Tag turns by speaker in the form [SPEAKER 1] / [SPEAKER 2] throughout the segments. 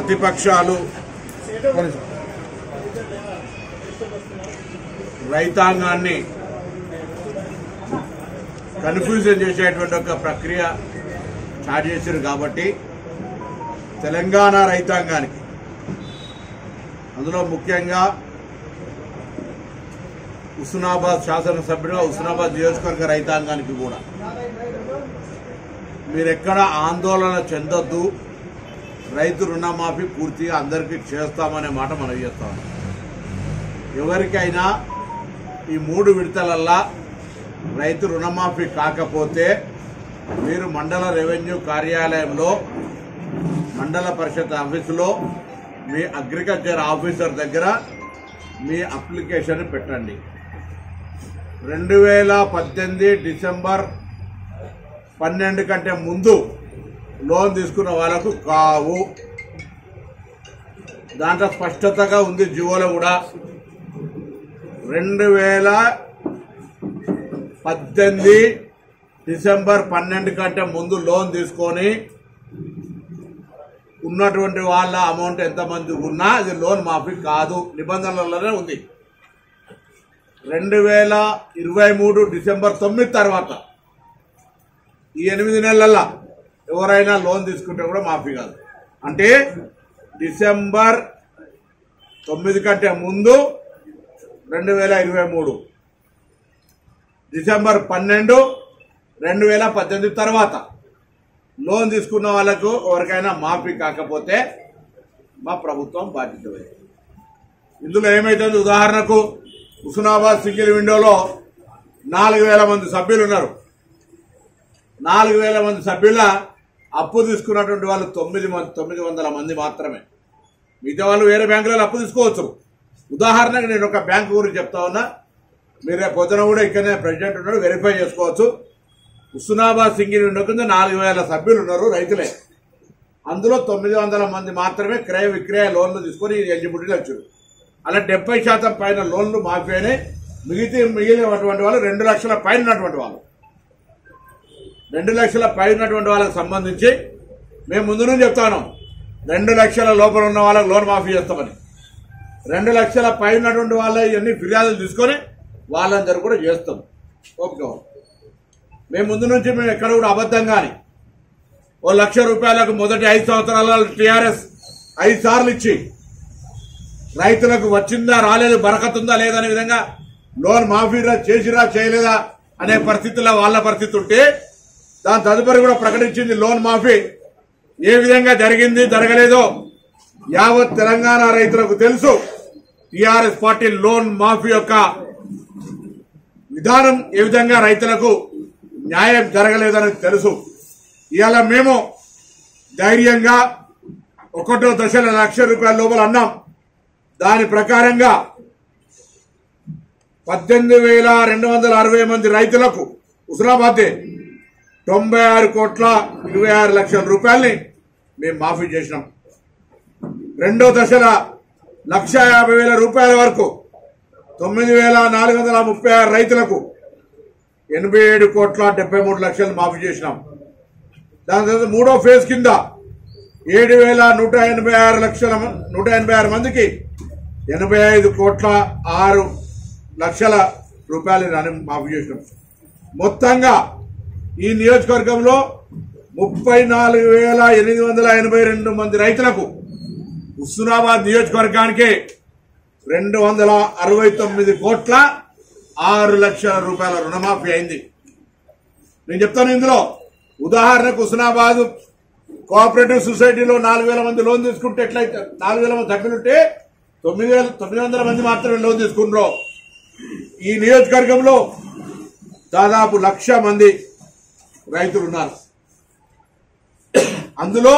[SPEAKER 1] ప్రతిపక్షాలు రైతాంగాన్ని కన్ఫ్యూజన్ చేసేటువంటి ఒక ప్రక్రియ స్టార్ట్ చేశారు కాబట్టి తెలంగాణ రైతాంగానికి అందులో ముఖ్యంగా హుస్నాబాద్ శాసనసభ్యుడిగా హుస్నాబాద్ నియోజకవర్గ రైతాంగానికి కూడా మీరెక్కడ ఆందోళన చెందొద్దు, రైతు రుణమాఫీ పూర్తిగా అందరికీ చేస్తామనే మాట మనం చేస్తాం. ఎవరికైనా ఈ 3 విడతలల్లా రైతు రుణమాఫీ కాకపోతే మీరు మండల రెవెన్యూ కార్యాలయంలో, మండల పరిషత్ ఆఫీసులో, మీ అగ్రికల్చర్ ఆఫీసర్ దగ్గర మీ అప్లికేషన్ పెట్టండి. 2018 డిసెంబర్ 12 కంటే ముందు లోన్ తీసుకున్న వాళ్ళకు కావు. దాంట్లో స్పష్టతగా ఉంది జివోలో కూడా. 2018 డిసెంబర్ 12 కంటే ముందు లోన్ తీసుకొని ఉన్నటువంటి వాళ్ళ అమౌంట్ ఎంతమంది ఉన్నా అది లోన్ మాఫీ కాదు, నిబంధనలలోనే ఉంది. 2023 డిసెంబర్ 9 తర్వాత ఈ 8 నెలల్లో ఎవరైనా లోన్ తీసుకుంటే కూడా మాఫీ కాదు. అంటే డిసెంబర్ 9 కంటే ముందు 2023, డిసెంబర్ 12 2018 తర్వాత లోన్ తీసుకున్న వాళ్ళకు ఎవరికైనా మాఫీ కాకపోతే మా ప్రభుత్వం బాధ్యత వహిస్తుంది. ఇందులో ఏమైతుంది, ఉదాహరణకు హుస్నాబాద్ సింగిల్ విండోలో 4000 మంది సభ్యులు ఉన్నారు. 4000 మంది సభ్యుల అప్పు తీసుకున్నటువంటి వాళ్ళు 900 మంది మాత్రమే. మిగతా వాళ్ళు వేరే బ్యాంకులలో అప్పు తీసుకోవచ్చు. ఉదాహరణకు నేను ఒక బ్యాంకు గురించి చెప్తా ఉన్నా, మీరే పొద్దున కూడా ఇక్కడనే ప్రెసిడెంట్ ఉన్నాడు, వెరిఫై చేసుకోవచ్చు. హుస్నాబాద్ సింగిల్ విండో కింద 4000 సభ్యులు ఉన్నారు, రైతులే. అందులో 900 మంది మాత్రమే క్రయ విక్రయ లోన్లు తీసుకొని ఎలిజిబిలిటీ వచ్చారు. అలా 70% పైన లోన్లు మాఫీ అయినాయి. మిగిలినటువంటి వాళ్ళు 2 లక్షల పైన ఉన్నటువంటి వాళ్ళు, 2 లక్షల పైన ఉన్నటువంటి వాళ్ళకి సంబంధించి మేము ముందు నుంచి చెప్తాను, 2 లక్షల లోపల ఉన్న వాళ్ళకి లోన్ మాఫీ చేస్తామని. 2 లక్షల పైన ఉన్నటువంటి వాళ్ళ ఇవన్నీ ఫిర్యాదులు తీసుకొని వాళ్ళందరూ కూడా చేస్తాం. ఓకే, మేము ముందు నుంచి మేము ఎక్కడ కూడా అబద్ధం కానీ ₹1,00,000 మొదటి 5 సంవత్సరాల టీఆర్ఎస్ 5 సార్లు ఇచ్చి రైతులకు వచ్చిందా రాలేదు, బరకతుందా లేదనే విధంగా లోన్ మాఫీ చేసిరా చేయలేదా అనే పరిస్థితుల్లో వాళ్ళ పరిస్థితి ఉంటే దాని తదుపరి కూడా ప్రకటించింది లోన్ మాఫీ ఏ విధంగా జరిగింది జరగలేదో యావత్ తెలంగాణ రైతులకు తెలుసు. టీఆర్ఎస్ పార్టీ లోన్ మాఫీ యొక్క విధానం ఏ విధంగా రైతులకు న్యాయం జరగలేదని తెలుసు. ఇవాళ మేము ధైర్యంగా 1వ దశలో ₹1,00,000 లోపల అన్నాం. దాని ప్రకారంగా 18,260 మంది రైతులకు హుస్నాబాద్ 96,26,00,000 మేము మాఫీ చేసినాం. 2వ దశలో ₹1,50,000 వరకు 9,436 రైతులకు 87,73,00,000 మాఫీ చేసినాం. దాని తర్వాత 3వ ఫేజ్ కింద 7,186 మందికి ₹85,06,00,000 మాఫీ చేసినాం. మొత్తంగా ఈ నియోజకవర్గంలో 34,882 మంది రైతులకు హుస్నాబాద్ నియోజకవర్గానికి ₹269,06,00,000 రుణమాఫీ అయింది. నేను చెప్తాను ఇందులో ఉదాహరణకు హుస్నాబాద్ కోఆపరేటివ్ సొసైటీలో 4,000 మంది లోన్ తీసుకుంటే ఎట్లయితే 4,000 మంది సభ్యులుంటే 9,900 మంది మాత్రమే లోన్ తీసుకున్నారు. ఈ నియోజకవర్గంలో దాదాపు 1,00,000 మంది రైతులు ఉన్నారు. అందులో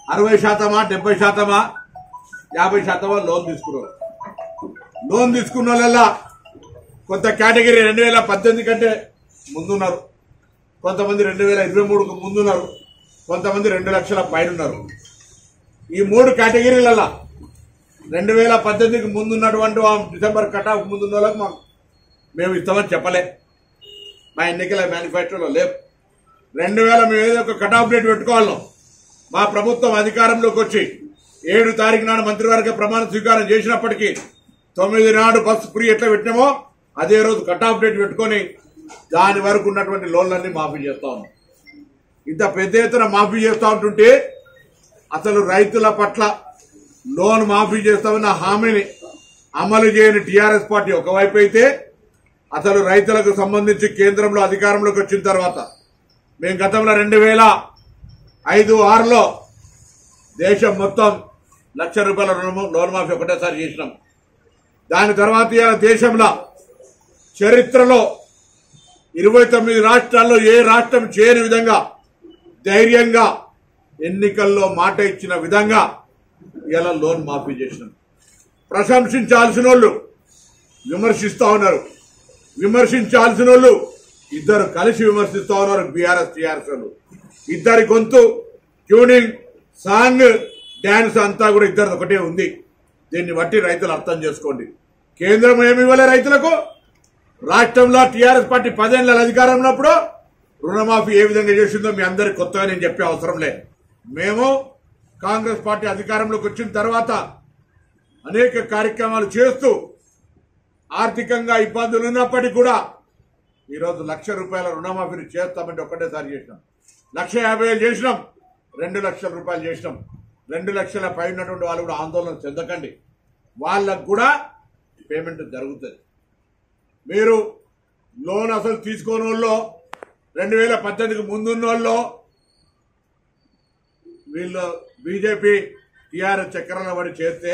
[SPEAKER 1] 60%, 70%, 50% లోన్ తీసుకున్నారు. లోన్ తీసుకున్న వాళ్ళ కొంత కేటగిరీ 2018 కంటే ముందున్నారు, కొంతమంది 2023కు ముందున్నారు, కొంతమంది 2 లక్షల పైన ఉన్నారు. ఈ 3 కేటగిరీలలో 2018కి ముందున్నటువంటి డిసెంబర్ కటాఫ్ ముందున్న వాళ్ళకి మేము ఇస్తామని చెప్పలే, మా ఎన్నికల మేనిఫెస్టోలో లేవు. 2000 మేము ఏదో ఒక కటాఫ్ డేట్ పెట్టుకోవాలను, మా ప్రభుత్వం అధికారంలోకి వచ్చి 7 తారీఖు నాడు మంత్రివర్గ ప్రమాణ స్వీకారం చేసినప్పటికీ 9 నాడు బస్సు ఫ్రీ ఎట్లా పెట్టినామో అదే రోజు కట్ ఆఫ్ డేట్ పెట్టుకొని దాని వరకు ఉన్నటువంటి లోన్లన్నీ మాఫీ చేస్తా ఉన్నాం. ఇంత పెద్ద ఎత్తున మాఫీ చేస్తా ఉంటుంటే అసలు రైతుల పట్ల లోన్ మాఫీ చేస్తామన్న హామీని అమలు చేయని టీఆర్ఎస్ పార్టీ ఒకవైపు అయితే, అసలు రైతులకు సంబంధించి కేంద్రంలో అధికారంలోకి వచ్చిన తర్వాత మేము గతంలో 2005-6లో దేశం మొత్తం ₹1,00,000 లోన్ మాఫీ ఒకటేసారి చేసినాం. దాని తర్వాత దేశంలో చరిత్రలో 29 రాష్ట్రాల్లో ఏ రాష్ట్రం చేయని విధంగా ధైర్యంగా ఎన్నికల్లో మాట ఇచ్చిన విధంగా ఇలా లోన్ మాఫీ చేసినాం. ప్రశంసించాల్సిన వాళ్ళు విమర్శిస్తా ఉన్నారు, విమర్శించాల్సిన వాళ్ళు ఇద్దరు కలిసి విమర్శిస్తా ఉన్నారు. బీఆర్ఎస్ టీఆర్ఎస్ వాళ్ళు ఇద్దరి గొంతు ట్యూనింగ్ సాంగ్ డాన్స్ అంతా కూడా ఇద్దరు ఒకటే ఉంది. దీన్ని బట్టి రైతులు అర్థం చేసుకోండి. కేంద్రం ఏమి ఇవ్వలే రైతులకు. రాష్ట్రంలో టీఆర్ఎస్ పార్టీ 10 ఏళ్ల అధికారం ఉన్నప్పుడు రుణమాఫీ ఏ విధంగా చేసిందో మీ అందరికి కొత్తగా నేను చెప్పే అవసరం లేదు. మేము కాంగ్రెస్ పార్టీ అధికారంలోకి వచ్చిన తర్వాత అనేక కార్యక్రమాలు చేస్తూ ఆర్థికంగా ఇబ్బందులు ఉన్నప్పటికీ కూడా ఈరోజు ₹1,00,000 రుణమాఫీని చేస్తామంటే ఒకటేసారి చేసినాం. 1,50,000 చేసినాం, ₹2,00,000 చేసినాం. 2 లక్షల పై ఉన్నటువంటి వాళ్ళు కూడా ఆందోళన చెందకండి, వాళ్ళకు కూడా పేమెంట్ జరుగుతుంది. మీరు లోన్ అసలు తీసుకోని వాళ్ళు 2018కి ముందున్న వాళ్ళు వీళ్ళు బీజేపీ టీఆర్ఎస్ చక్రంలో పడి చేస్తే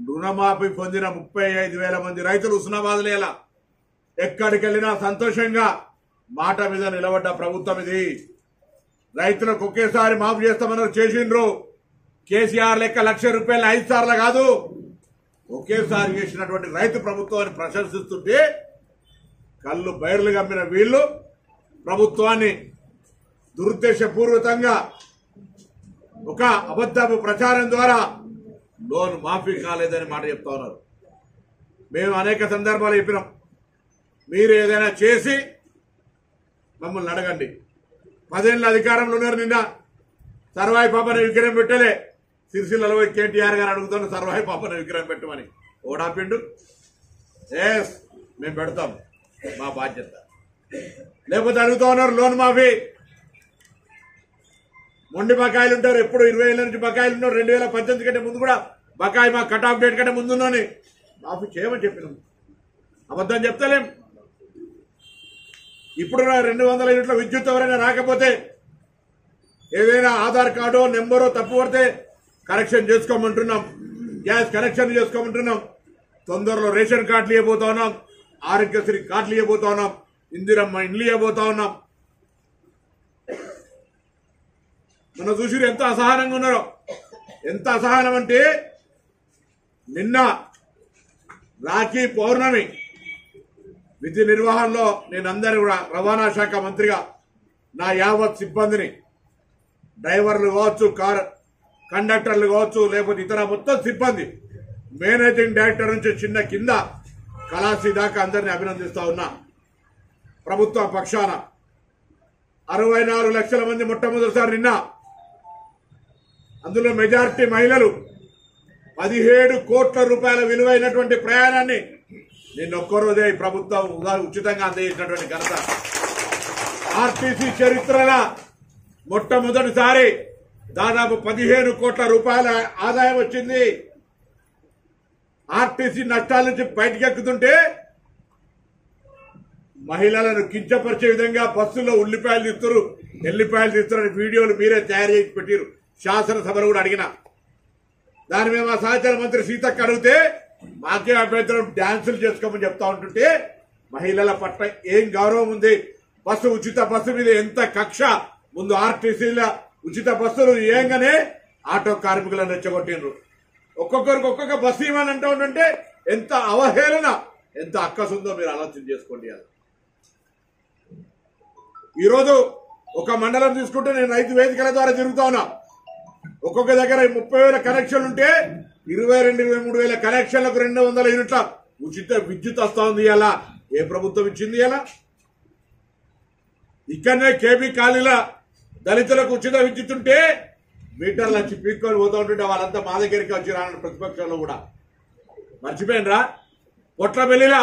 [SPEAKER 1] రుణమాఫీ పొందిన 35,000 మంది రైతులు హుస్నాబాద్ లేలా ఎక్కడికి వెళ్ళినా సంతోషంగా మాట మీద నిలబడ్డ ప్రభుత్వం ఇది. రైతులకు ఒకేసారి మాఫీ చేస్తామన్నారు, చేసిండ్రు. కేసీఆర్ లెక్క ₹1,00,000 5 సార్లు కాదు, ఒకేసారి చేసినటువంటి రైతు ప్రభుత్వాన్ని ప్రశంసిస్తుంటే కళ్ళు బైర్లు గమ్మిన వీళ్ళు ప్రభుత్వాన్ని దురుద్దేశపూర్వకంగా ఒక అబద్ధపు ప్రచారం ద్వారా లోన్ మాఫీ కాలేదని మాట చెప్తా ఉన్నారు. మేము అనేక సందర్భాలు చెప్పినాం, మీరు ఏదైనా చేసి మమ్మల్ని అడగండి. 10 ఏళ్ల అధికారంలో ఉన్నారు. నిన్న సర్వాయి పాపని విగ్రహం పెట్టలే, సిరిసిల్లలో కేటీఆర్ గారు అడుగుతాను సర్వాయి పాపని విగ్రహం పెట్టమని. ఓడాపిండు ఎస్ మేము పెడతాం, మా బాధ్యత. లేకపోతే అడుగుతా ఉన్నారు లోన్ మాఫీ. మొండి బకాయిలు ఉంటారు, ఎప్పుడు 20 ఏళ్ల నుంచి బకాయిలు ఉన్నారు. 2018 కంటే ముందు కూడా బకాయి మా కట్ ఆఫ్ డేట్ కంటే ముందున్నాని మాఫీ చేయమని చెప్పినాం. అబద్ధం చెప్తలేం. ఇప్పుడు 200 యూనిట్ల విద్యుత్ ఎవరైనా రాకపోతే ఏదైనా ఆధార్ కార్డో నెంబరో తప్పు పడితే కరెక్షన్ చేసుకోమంటున్నాం, గ్యాస్ కనెక్షన్ చేసుకోమంటున్నాం. తొందరలో రేషన్ కార్డులు ఇవ్వబోతా ఉన్నాం, ఆరోగ్యశ్రీ కార్డులు ఇవ్వబోతా ఉన్నాం, ఇందిరమ్మ ఇండ్లు ఇవ్వబోతా ఉన్నాం. మనం చూసి ఎంత అసహనంగా ఉన్నారో. ఎంత అసహనం అంటే నిన్న రాఖీ పౌర్ణమి విధి నిర్వహణలో నేను అందరూ కూడా రవాణా శాఖ మంత్రిగా నా యావత్ సిబ్బందిని, డ్రైవర్లు కావచ్చు, కార్ కండక్టర్లు కావచ్చు, లేకపోతే ఇతర మొత్తం సిబ్బంది, మేనేజింగ్ డైరెక్టర్ నుంచి చిన్న కింద కళాశీ దాకా అందరినీ అభినందిస్తా ఉన్నా. ప్రభుత్వ పక్షాన 64 లక్షల మంది మొట్టమొదటిసారి నిన్న, అందులో మెజారిటీ మహిళలు 17 కోట్ల రూపాయల విలువైనటువంటి ప్రయాణాన్ని నిన్న ఒక్కరోజే ప్రభుత్వం ఉచితంగా అందజేసినటువంటి ఘనత. ఆర్టీసీ చరిత్రలో మొట్టమొదటిసారి దాదాపు 15 కోట్ల రూపాయల ఆదాయం వచ్చింది. ఆర్టీసీ నష్టాల నుంచి బయటకెక్కుతుంటే మహిళలను కించపరిచే విధంగా బస్సుల్లో ఉల్లిపాయలు తీస్తారు, ఎల్లిపాయలు తీస్తారని వీడియోలు మీరే తయారు చేసి పెట్టారు. శాసనసభలో కూడా అడిగిన దాని మీద మా సహచార మంత్రి సీతక్క అడిగితే మాకే అభ్యంతరం, డాన్సులు చేసుకోమని చెప్తా ఉంటుంటే మహిళల పట్ల ఏం గౌరవం ఉంది? ఉచిత బస్సు మీద ఎంత కక్ష! ముందు ఆర్టీసీల ఉచిత బస్సులు ఏంగానే ఆటో కార్మికులను రెచ్చగొట్టిండ్రు. ఒక్కొక్కరికి ఒక్కొక్క బస్సు ఇవ్వని అంటూ ఉంటుంటే ఎంత అవహేళన, ఎంత అక్కసుందో మీరు ఆలోచన చేసుకోండి. ఈరోజు ఒక మండలం తీసుకుంటే నేను రైతు వేదికల ద్వారా తిరుగుతా ఉన్నా. ఒక్కొక్క దగ్గర 30,000 కనెక్షన్లు ఉంటే 22-23,000 కనెక్షన్లకు 200 యూనిట్ల ఉచిత విద్యుత్ వస్తా ఉంది. ఇలా ఏ ప్రభుత్వం ఇచ్చింది? ఇలా ఇక్కడనే కేబీ కాలనీల దళితులకు ఉచిత విద్యుత్ ఉంటే మీటర్లు వచ్చి పీక్కొని పోతూ ఉంటుంటే వాళ్ళంతా మా దగ్గరికి వచ్చి రాను ప్రతిపక్షంలో కూడా మర్చిపోయినరా? పొట్ల పెళ్లిలా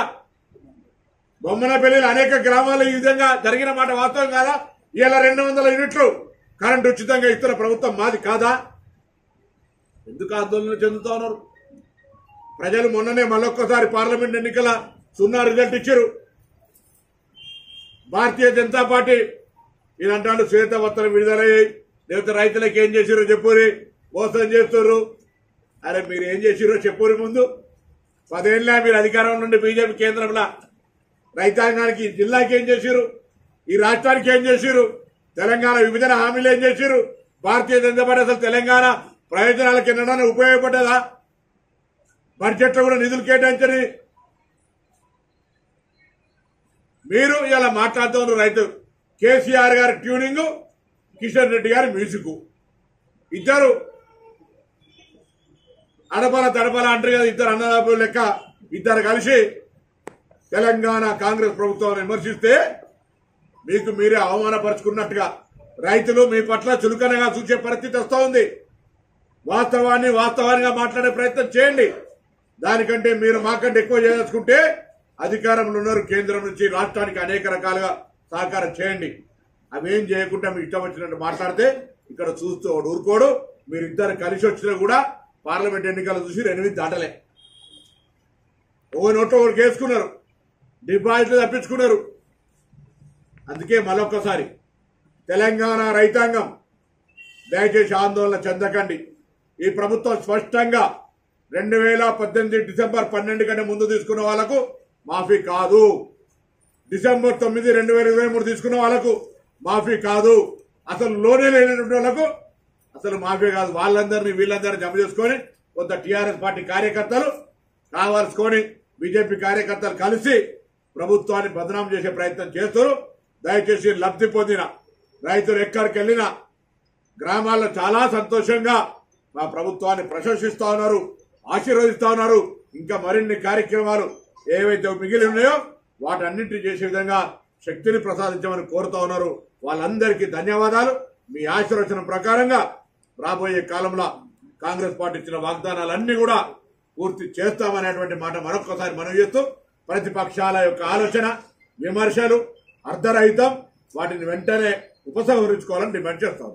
[SPEAKER 1] బొమ్మన పెళ్లిలో అనేక గ్రామాల్లో ఈ విధంగా జరిగిన మాట వాస్తవం కాదా? ఇలా 200 యూనిట్లు కరెంటు ఉచితంగా ఇస్తున్న ప్రభుత్వం మాది కాదా? ఎందుకు ఆందోళన చెందుతా ఉన్నారు? ప్రజలు మొన్ననే మళ్ళొక్కసారి పార్లమెంట్ ఎన్నికల 0 రిజల్ట్ ఇచ్చారు. భారతీయ జనతా పార్టీ ఇదంటాడు శ్వేతపత్రం విడుదలయ్యాయి, లేకపోతే రైతులకు ఏం చేసిరో చెప్పురి, మోసం చేస్తున్నారు. అరే మీరు ఏం చేసిరో చెప్పురి. ముందు 10 ఏళ్ళ మీరు అధికారం నుండి బీజేపీ కేంద్రంలో రైతాంగానికి జిల్లాకి ఏం చేసిరు, ఈ రాష్ట్రానికి ఏం చేసిరు, తెలంగాణ విభజన హామీలు ఏం చేసిరు, భారతీయ జనతా పార్టీ అసలు తెలంగాణ ప్రయోజనాలకు ఎన్నడన్నా ఉపయోగపడ్డదా? బడ్జెట్లో కూడా నిధులు కేటాయించని మీరు ఇలా మాట్లాడుతున్నారు. రైతు కేసీఆర్ గారి ట్యూనింగ్, కిషన్ రెడ్డి గారి మ్యూజిక్, ఇద్దరు అడపల తడపల అంటారు కదా, ఇద్దరు అన్నదాపులు లెక్క ఇద్దరు కలిసి తెలంగాణ కాంగ్రెస్ ప్రభుత్వాన్ని విమర్శిస్తే మీకు మీరే అవమానపరుచుకున్నట్టుగా రైతులు మీ పట్ల చులకనగా చూసే పరిస్థితి వస్తూ ఉంది. వాస్తవానికి మాట్లాడే ప్రయత్నం చేయండి. దానికంటే మీరు మాకంటే ఎక్కువ చేయదలుచుకుంటే అధికారంలో ఉన్నారు, కేంద్రం నుంచి రాష్ట్రానికి అనేక రకాలుగా సహకారం చేయండి. అవేం చేయకుండా మీకు ఇష్టం వచ్చినట్టు మాట్లాడితే ఇక్కడ చూస్తూ ఊరుకోడు. మీరు ఇద్దరు కలిసి వచ్చినా కూడా పార్లమెంట్ ఎన్నికలు చూసి 8 దాటలే. ఓ నోట్లో ఒకటి వేసుకున్నారు, డిపాజిట్లు తప్పించుకున్నారు. అందుకే మరొకసారి తెలంగాణ రైతాంగం దయచేసి ఆందోళన చెందకండి. ఈ ప్రభుత్వం స్పష్టంగా 2018 డిసెంబర్ 12 కంటే ముందు తీసుకున్న వాళ్లకు మాఫీ కాదు, డిసెంబర్ 9, 2023 తీసుకున్న వాళ్లకు మాఫీ కాదు, అసలు లోనే లేనటువంటి వాళ్లకు అసలు మాఫీ కాదు. వాళ్ళందరినీ వీళ్ళందరినీ జమ చేసుకొని కొంత టీఆర్ఎస్ పార్టీ కార్యకర్తలు కావాల్సుకొని బీజేపీ కార్యకర్తలు కలిసి ప్రభుత్వాన్ని బదనాం చేసే ప్రయత్నం చేస్తారు. దయచేసి లబ్ధి పొందిన రైతులు ఎక్కడికి వెళ్ళినా గ్రామాల్లో చాలా సంతోషంగా మా ప్రభుత్వాన్ని ప్రశంసిస్తా ఉన్నారు, ఆశీర్వదిస్తా ఉన్నారు. ఇంకా మరిన్ని కార్యక్రమాలు ఏవైతే మిగిలి ఉన్నాయో వాటన్నింటినీ చేసే విధంగా శక్తిని ప్రసాదించమని కోరుతా ఉన్నారు. వాళ్ళందరికీ ధన్యవాదాలు. మీ ఆశీర్వచనం ప్రకారంగా రాబోయే కాలంలో కాంగ్రెస్ పార్టీ ఇచ్చిన వాగ్దానాలన్నీ కూడా పూర్తి చేస్తామనేటువంటి మాట మరొకసారి మనవి చేస్తూ, ప్రతిపక్షాల యొక్క ఆలోచన విమర్శలు అర్ధరహితం, వాటిని వెంటనే ఉపసంహరించుకోవాలని డిమాండ్ చేస్తాం.